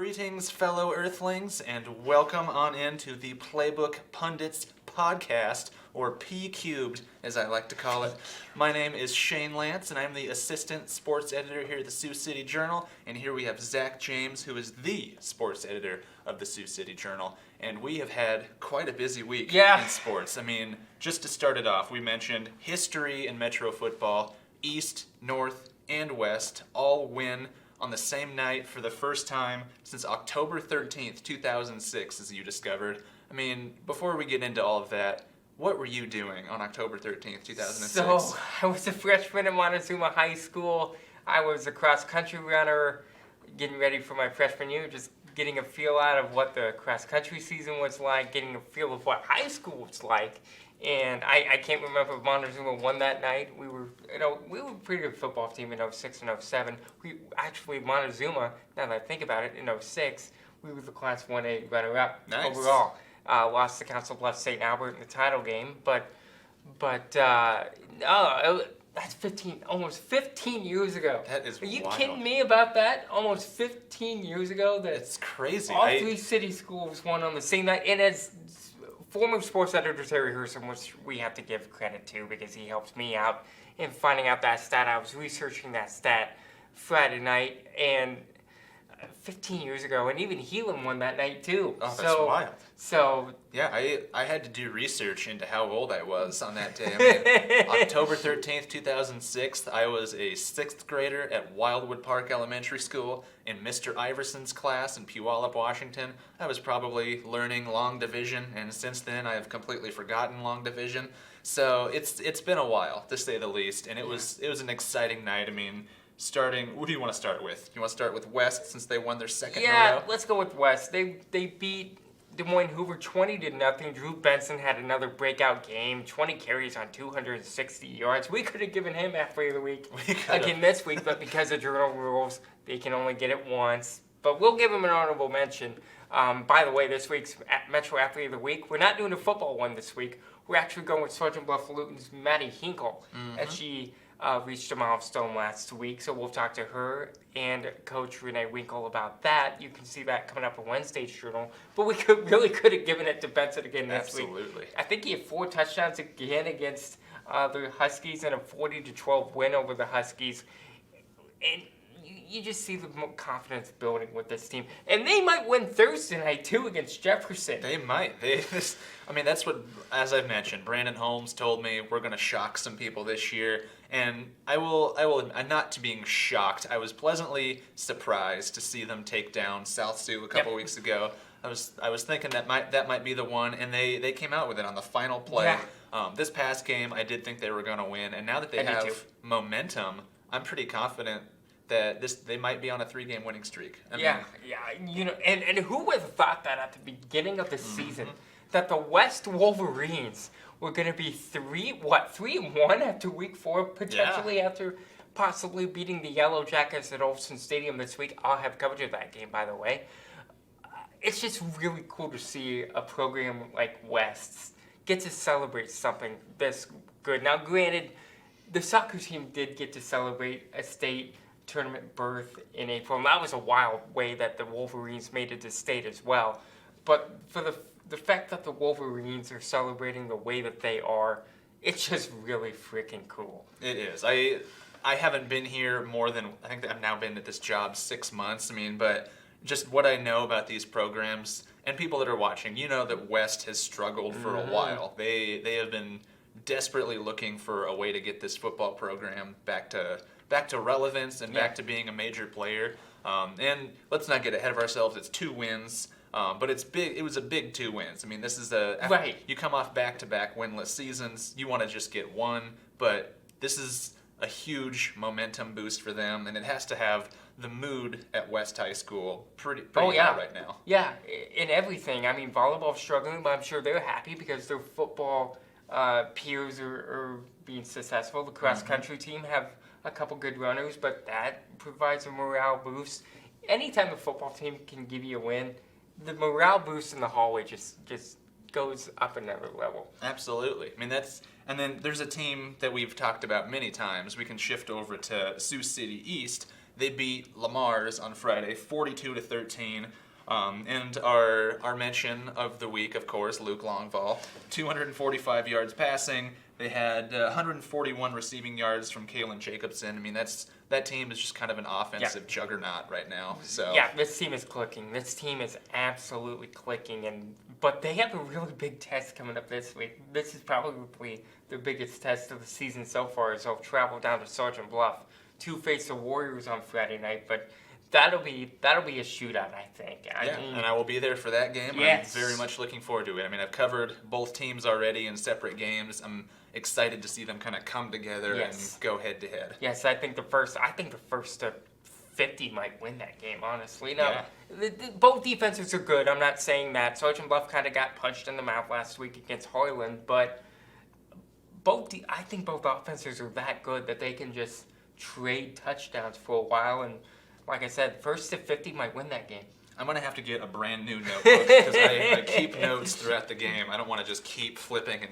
Greetings, fellow Earthlings, and welcome on into the Playbook Pundits podcast, or P Cubed, as I like to call it. My name is Shane Lantz, and I'm the assistant sports editor here at the Sioux City Journal. And here we have Zach James, who is the sports editor of the Sioux City Journal. And we have had quite a busy week in sports. I mean, just to start it off, we mentioned history in Metro football. East, North, and West all win on the same night for the first time since October 13th, 2006, as you discovered. I mean, before we get into all of that, what were you doing on October 13th, 2006? So, I was a freshman at Montezuma High School. I was a cross-country runner, getting ready for my freshman year, just getting a feel out of what the cross-country season was like, getting a feel of what high school was like. And I can't remember if Montezuma won that night. We were a pretty good football team in 06 and 07. Montezuma, now that I think about it, in 06, we were the Class 1A runner-up overall. Lost to Council Bluffs St. Albert in the title game, but that's almost 15 years ago. That is Are you wild. kidding me about that? Almost 15 years ago. It's crazy. All three city schools won on the same night, and as former sports editor Terry Herson, which we have to give credit to because he helped me out in finding out that stat. I was researching that stat Friday night, and 15 years ago, and even Heelan won that night too. Oh, that's wild. So yeah, I had to do research into how old I was on that day. I mean, October 13th, 2006, I was a 6th grader at Wildwood Park Elementary School in Mr. Iverson's class in Puyallup, Washington. I was probably learning long division, and since then I have completely forgotten long division. So it's been a while, to say the least, and it was an exciting night. I mean, what do you want to start with? You want to start with West since they won their second in a row? Yeah, let's go with West. They beat Des Moines Hoover 20-0. Drew Benson had another breakout game, 20 carries on 260 yards. We could have given him halfway of the week again this week, but because of Journal rules, they can only get it once. But we'll give him an honorable mention. By the way, this week's Metro Athlete of the Week, we're not doing a football one this week. We're actually going with Sergeant Bluff-Luton's Maddie Hinkle, as she reached a milestone last week, so we'll talk to her and Coach Renee Winkle about that. You can see that coming up in Wednesday's Journal, but we could have given it to Benson again this week. Absolutely. I think he had 4 touchdowns again against the Huskies and a 40-12 win over the Huskies, and you just see the confidence building with this team. And they might win Thursday night, too, against Jefferson. They might. That's what, as I've mentioned, Brandon Holmes told me we're going to shock some people this year. And I will, not to being shocked, I was pleasantly surprised to see them take down South Sioux a couple weeks ago. I was thinking that might be the one, and they came out with it on the final play. Yeah. This past game, I did think they were going to win. And now that they have momentum, I'm pretty confident that they might be on a 3-game winning streak. I mean, and who would have thought that at the beginning of the season, that the West Wolverines were going to be 3-1 after week 4, potentially after possibly beating the Yellow Jackets at Olsen Stadium this week. I'll have coverage of that game, by the way. It's just really cool to see a program like West get to celebrate something this good. Now, granted, the soccer team did get to celebrate a state tournament berth in April, and that was a wild way that the Wolverines made it to state as well. But for the fact that the Wolverines are celebrating the way that they are, it's just really freaking cool. It is. I haven't been here more than, I think I've now been at this job 6 months. I mean, but just what I know about these programs and people that are watching, you know that West has struggled for a while. They have been desperately looking for a way to get this football program back to relevance and back to being a major player. And let's not get ahead of ourselves. It's 2 wins. But it's big. It was a big 2 wins. I mean, this is you come off back-to-back winless seasons. You want to just get one, but this is a huge momentum boost for them, and it has to have the mood at West High School pretty high right now. Yeah, in everything. I mean, volleyball's struggling, but I'm sure they're happy because their football peers are being successful. The cross-country team have a couple good runners, but that provides a morale boost. Anytime a football team can give you a win, the morale boost in the hallway just goes up another level. Absolutely. I mean, and then there's a team that we've talked about many times. We can shift over to Sioux City East. They beat Lamar's on Friday, 42-13. And our mention of the week, of course, Luke Longvall, 245 yards passing. They had 141 receiving yards from Kalen Jacobson. I mean, that team is just kind of an offensive juggernaut right now. So yeah, this team is clicking. This team is absolutely clicking, but they have a really big test coming up this week. This is probably the biggest test of the season so far, as they'll travel down to Sergeant Bluff to face the Warriors on Friday night. But that'll be a shootout, I think. And I will be there for that game. Yes. I'm very much looking forward to it. I mean, I've covered both teams already in separate games. I'm excited to see them kind of come together and go head to head. Yes, I think the first to 50 might win that game, honestly. Now, both defenses are good. I'm not saying that. Sergeant Bluff kind of got punched in the mouth last week against Harlan, but I think both offenses are that good that they can just trade touchdowns for a while. And like I said, first to 50 might win that game. I'm going to have to get a brand new notebook because I keep notes throughout the game. I don't want to just keep flipping,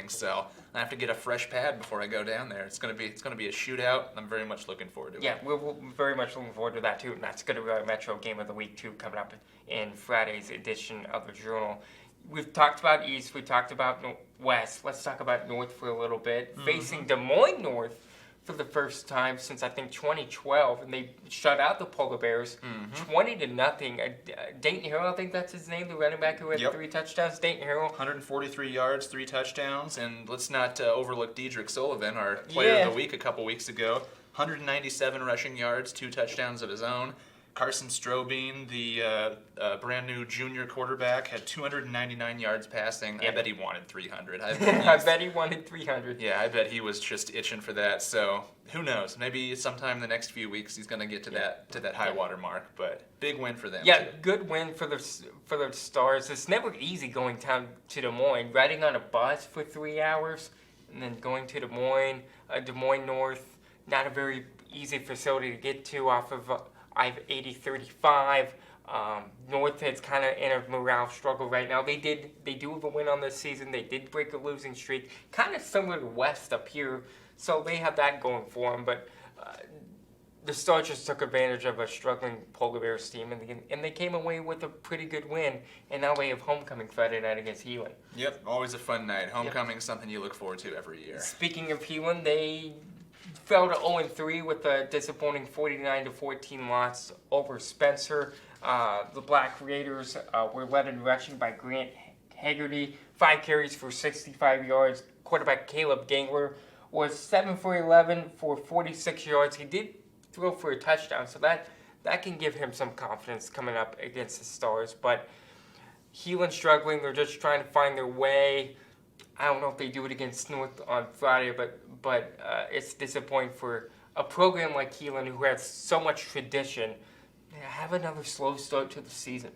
so I have to get a fresh pad before I go down there. It's going to be a shootout. I'm very much looking forward to it. Yeah, we're very much looking forward to that too, and that's going to be our Metro Game of the Week too, coming up in Friday's edition of the Journal. We've talked about East, we talked about West. Let's talk about North for a little bit. Facing Des Moines North for the first time since I think 2012, and they shut out the Polar Bears 20-0. Dayton Harrell, I think that's his name, the running back who had 3 touchdowns. Dayton Harrell, 143 yards, 3 touchdowns, and let's not overlook Dedrick Sullivan, our player of the week a couple weeks ago. 197 rushing yards, 2 touchdowns of his own. Carson Strobing, the brand new junior quarterback, had 299 yards passing. I bet he wanted 300. I bet he wanted 300. Yeah, I bet he was just itching for that. So who knows? Maybe sometime in the next few weeks he's going to get to that high water mark. But big win for them. Yeah, too. Good win for the Stars. It's never easy going down to Des Moines, riding on a bus for 3 hours, and then going to Des Moines North. Not a very easy facility to get to off of I-80-35. North is kind of in a morale struggle right now. They do have a win on this season. They did break a losing streak, kind of similar to West up here. So they have that going for them. But the Stars just took advantage of a struggling Polar Bears team, and they came away with a pretty good win. And now they have homecoming Friday night against Lyon. Yep, always a fun night. Homecoming is something you look forward to every year. Speaking of Lyon, they fell to 0-3 with a disappointing 49-14 loss over Spencer. The Black Raiders were led in rushing by Grant Haggerty, 5 carries for 65 yards. Quarterback Caleb Gangler was 7 for 11 for 46 yards. He did throw for a touchdown, so that can give him some confidence coming up against the Stars. But Lyon struggling. They're just trying to find their way. I don't know if they do it against North on Friday, but it's disappointing for a program like Lyon, who has so much tradition, have another slow start to the season.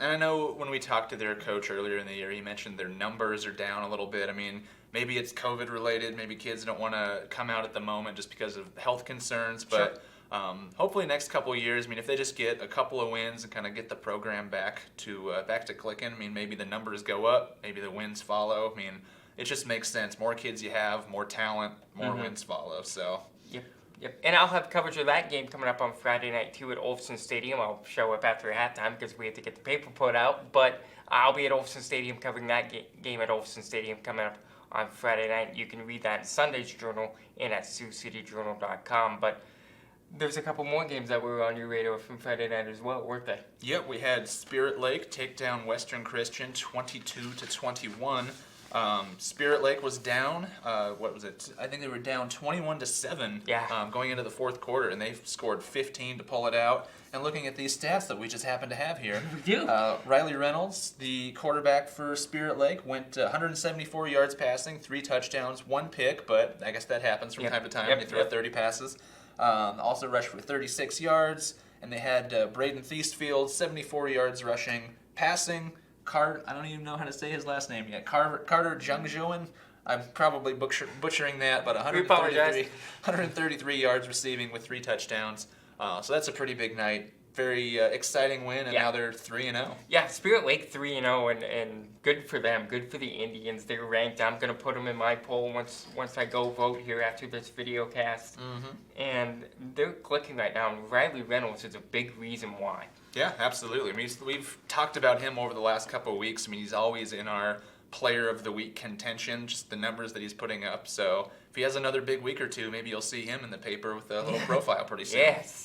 And I know when we talked to their coach earlier in the year, he mentioned their numbers are down a little bit. I mean, maybe it's COVID related. Maybe kids don't want to come out at the moment just because of health concerns. But hopefully next couple of years, I mean, if they just get a couple of wins and kind of get the program back to clicking, I mean, maybe the numbers go up, maybe the wins follow. I mean, it just makes sense. More kids you have, more talent, more wins follow. So. Yep. And I'll have coverage of that game coming up on Friday night too at Olson Stadium. I'll show up after halftime because we have to get the paper put out. But I'll be at Olson Stadium covering that game at Olson Stadium coming up on Friday night. You can read that in Sunday's Journal and at SiouxCityJournal.com. But there's a couple more games that were on your radar from Friday night as well, weren't they? Yep, we had Spirit Lake take down Western Christian 22-21. Spirit Lake was down. What was it? I think they were down 21-7 going into the fourth quarter, and they scored 15 to pull it out. And looking at these stats that we just happen to have here, we do. Riley Reynolds, the quarterback for Spirit Lake, went 174 yards passing, 3 touchdowns, 1 pick, but I guess that happens from time to time. They throw 30 passes. Also rushed for 36 yards, and they had Braden Thiestfield, 74 yards rushing, passing. I don't even know how to say his last name yet. Carter Jungjoen. I'm probably butchering that, but 133 yards receiving with 3 touchdowns. So that's a pretty big night. very exciting win, and now they're 3-0. Yeah, Spirit Lake 3-0, and good for them. Good for the Indians. They're ranked. I'm gonna put them in my poll once I go vote here after this video cast. And they're clicking right now. And Riley Reynolds is a big reason why. Yeah, absolutely. I mean, we've talked about him over the last couple of weeks. I mean, he's always in our Player of the Week contention, just the numbers that he's putting up. So if he has another big week or two, maybe you'll see him in the paper with a little profile pretty soon.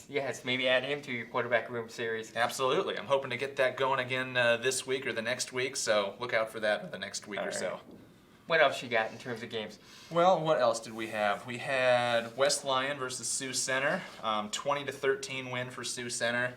Yes. Maybe add him to your quarterback room series. Absolutely. I'm hoping to get that going again this week or the next week. So look out for that the next week or so. What else you got in terms of games? Well, what else did we have? We had West Lyon versus Sioux Center, 20-13 win for Sioux Center.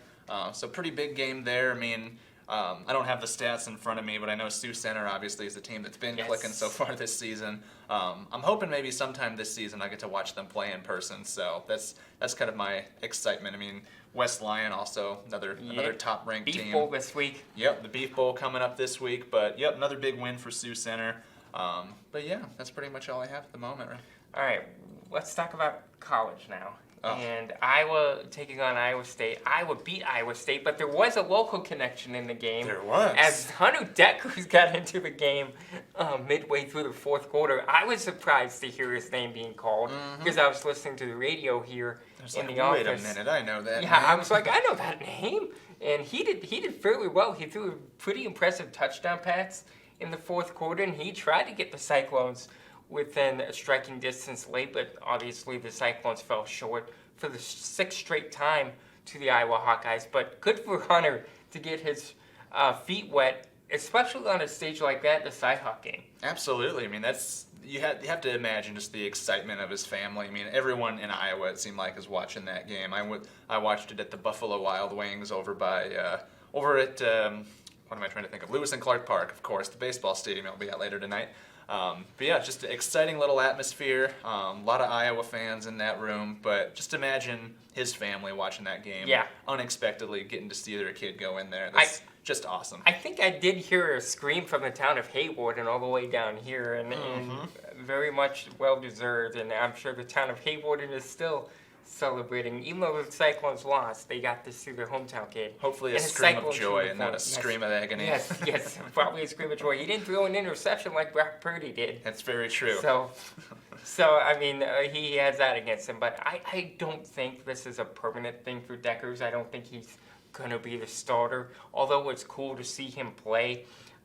So pretty big game there. I mean, I don't have the stats in front of me, but I know Sioux Center obviously is the team that's been clicking so far this season. I'm hoping maybe sometime this season I get to watch them play in person. So that's kind of my excitement. I mean, West Lyon also another top-ranked team. Beef Bowl this week. Yep, the Beef Bowl coming up this week. But yep, another big win for Sioux Center. But yeah, that's pretty much all I have at the moment. Right? All right, let's talk about college now. Oh. And Iowa taking on Iowa State. Iowa beat Iowa State, but there was a local connection in the game. There was. As Hunter Deckers got into the game midway through the fourth quarter, I was surprised to hear his name being called because I was listening to the radio here in the office. Wait a minute, I know that name. I was like, I know that name. And he did fairly well. He threw a pretty impressive touchdown pass in the fourth quarter, and he tried to get the Cyclones within a striking distance late, but obviously the Cyclones fell short for the sixth straight time to the Iowa Hawkeyes. But good for Hunter to get his feet wet, especially on a stage like that, the Cyhawk game. Absolutely. I mean, you have to imagine just the excitement of his family. I mean, everyone in Iowa, it seemed like, is watching that game. I watched it at the Buffalo Wild Wings over at what am I trying to think of? Lewis and Clark Park, of course, the baseball stadium I'll be at later tonight. But yeah, just an exciting little atmosphere. A lot of Iowa fans in that room. But just imagine his family watching that game. Yeah. Unexpectedly getting to see their kid go in there. That's just awesome. I think I did hear a scream from the town of Hayward and all the way down here, and very much well-deserved. And I'm sure the town of Hayward is still celebrating. Even though the Cyclones lost, they got to see their hometown kid. Hopefully a scream of joy and not a scream of agony. Yes, probably a scream of joy. He didn't throw an interception like Brock Purdy did. That's very true. So I mean, he has that against him. But I don't think this is a permanent thing for Deckers. I don't think he's going to be the starter. Although it's cool to see him play,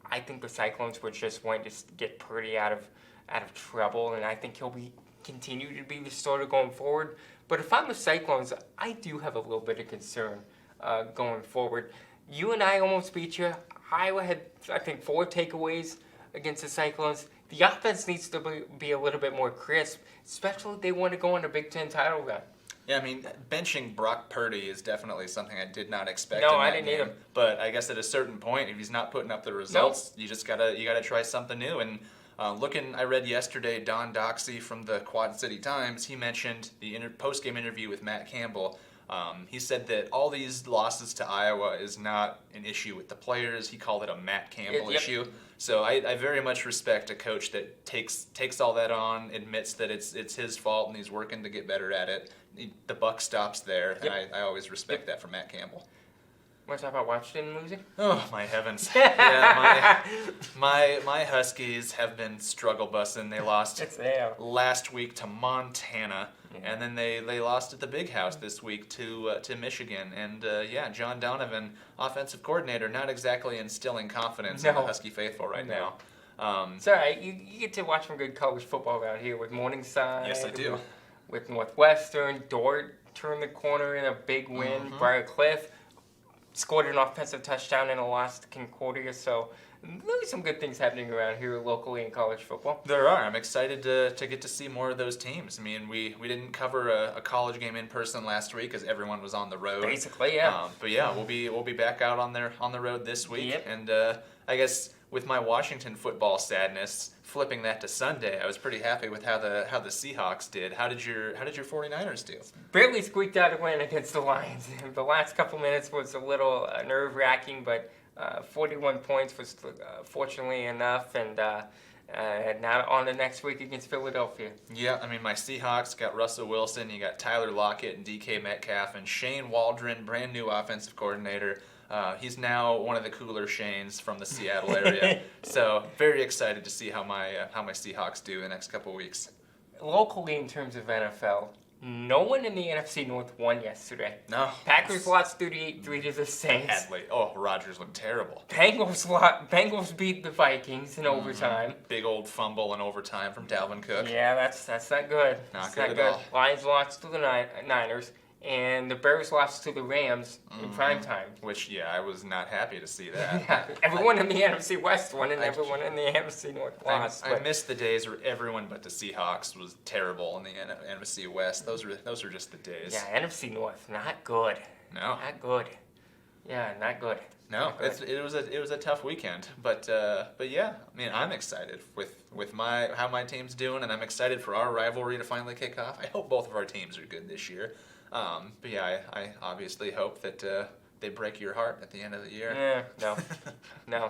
I think the Cyclones were just wanting to get Purdy out of trouble, and I think he'll continue to be the starter going forward. But if I'm the Cyclones, I do have a little bit of concern going forward. You and I almost beat you. Iowa had, I think, 4 takeaways against the Cyclones. The offense needs to be a little bit more crisp, especially if they want to go on a Big Ten title run. Yeah, I mean, benching Brock Purdy is definitely something I did not expect. No, in that I didn't game. either. But I guess at a certain point, if he's not putting up the results, you just gotta try something new. And I read yesterday, Don Doxey from the Quad City Times, he mentioned the post-game interview with Matt Campbell. He said that all these losses to Iowa is not an issue with the players. He called it a Matt Campbell issue. So I very much respect a coach that takes all that on, admits that it's his fault, and he's working to get better at it. The buck stops there, and I always respect that from Matt Campbell. Want to talk about Washington losing? Oh, my heavens. Yeah, my Huskies have been struggle bussing. They lost last week to Montana, and then they lost at the Big House this week to Michigan. And, John Donovan, offensive coordinator, not exactly instilling confidence in the Husky faithful right now. It's all right. You get to watch some good college football around here with Morningside. Yes, I do. With Northwestern. Dort turned the corner in a big win. Briarcliff scored an offensive touchdown in a loss to Concordia. So really some good things happening around here locally in college football. There are. I'm excited to get to see more of those teams. I mean, we didn't cover a college game in person last week because everyone was on the road. Basically, yeah. But yeah, we'll be back out on the road this week. Yep. And I guess with my Washington football sadness, flipping that to Sunday, I was pretty happy with how the Seahawks did. How did your 49ers do? Barely squeaked out a win against the Lions. The last couple minutes was a little nerve-wracking, but 41 points was fortunately enough, and Now on the next week against Philadelphia. Yeah, I mean, my Seahawks got Russell Wilson, you got Tyler Lockett and DK Metcalf, and Shane Waldron, brand new offensive coordinator. He's now one of the cooler Shanes from the Seattle area. So very excited to see how my Seahawks do the next couple weeks. Locally, in terms of NFL, no one in the NFC North won yesterday. No. Packers lost 38-3 to the Saints. Badly. Oh, Rodgers looked terrible. Bengals beat the Vikings in overtime. Big old fumble in overtime from Dalvin Cook. Yeah, that's not good. Not That's good at all. Lions lost to the Niners, and the Bears lost to the Rams in prime time. Which, yeah, I was not happy to see that. Yeah, everyone in the NFC West won, and everyone in the NFC North lost. I missed the days where everyone but the Seahawks was terrible in the NFC West. Those are just the days. Yeah, NFC North, not good. No. Not good. Yeah, not good. No, Not good. it was a tough weekend, but yeah, I mean, I'm excited with how my team's doing, and I'm excited for our rivalry to finally kick off. I hope both of our teams are good this year. But yeah, I obviously hope that they break your heart at the end of the year. Yeah, no,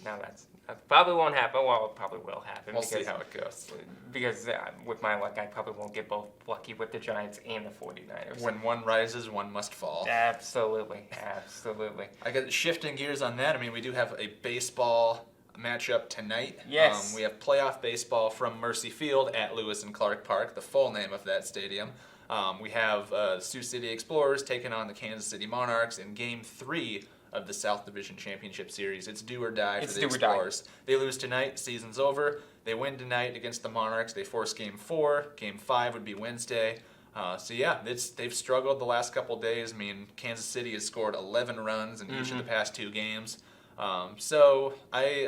that probably won't happen. Well, it probably will happen. We'll see how it goes. Because with my luck, I probably won't get both lucky with the Giants and the 49ers. When one rises, one must fall. Absolutely. I got shifting gears on that. I mean, we do have a baseball matchup tonight. Yes. We have playoff baseball from Mercy Field at Lewis and Clark Park, the full name of that stadium. We have Sioux City Explorers taking on the Kansas City Monarchs in Game 3 of the South Division Championship Series. It's do or die for the Explorers. They lose tonight, season's over. They win tonight against the Monarchs. They force Game 4. Game 5 would be Wednesday. So yeah, they've struggled the last couple days. I mean, Kansas City has scored 11 runs in each of the past 2 games. So I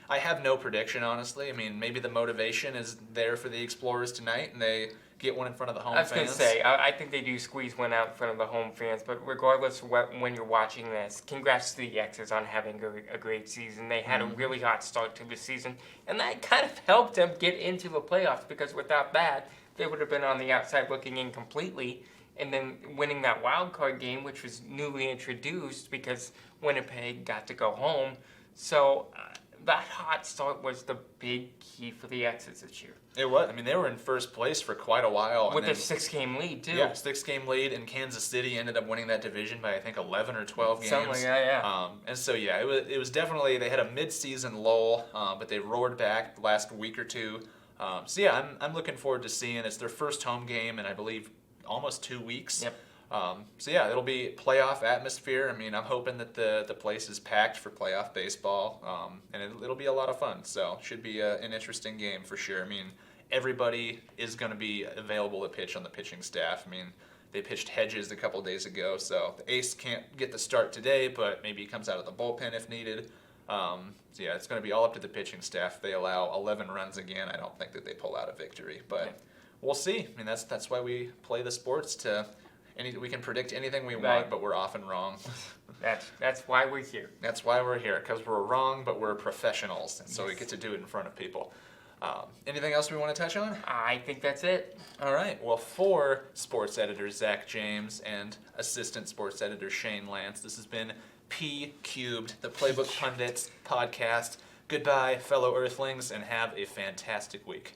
have no prediction, honestly. I mean, maybe the motivation is there for the Explorers tonight, and they get one in front of the home fans. I was going to say, I think they do squeeze one out in front of the home fans, but regardless of when you're watching this, congrats to the X's on having a great season. They had a really hot start to the season, and that kind of helped them get into the playoffs, because without that, they would have been on the outside looking in completely, and then winning that wild card game, which was newly introduced because Winnipeg got to go home. So that hot start was the big key for the X's this year. It was. I mean, they were in first place for quite a while. With a 6-game lead, too. Yeah, 6-game lead, and Kansas City ended up winning that division by, I think, 11 or 12 games. Something like that, yeah. And so, yeah, it was definitely, they had a mid-season lull, but they roared back the last week or two. So, yeah, I'm looking forward to seeing. It's their first home game in, I believe, almost 2 weeks. Yep. So yeah, it'll be playoff atmosphere. I mean, I'm hoping that the place is packed for playoff baseball, and it'll be a lot of fun. So should be an interesting game for sure. I mean, everybody is going to be available to pitch on the pitching staff. I mean, they pitched Hedges a couple days ago, so the ace can't get the start today, but maybe he comes out of the bullpen if needed. So yeah, it's going to be all up to the pitching staff. If they allow 11 runs again, I don't think that they pull out a victory, but we'll see. I mean, that's why we play the sports we can predict anything we want, but we're often wrong. That's why we're here. That's why we're here, because we're wrong, but we're professionals, and so we get to do it in front of people. Anything else we want to touch on? I think that's it. All right. Well, for sports editor Zach James and assistant sports editor Shane Lantz, this has been P Cubed, the Playbook Pundits podcast. Goodbye, fellow Earthlings, and have a fantastic week.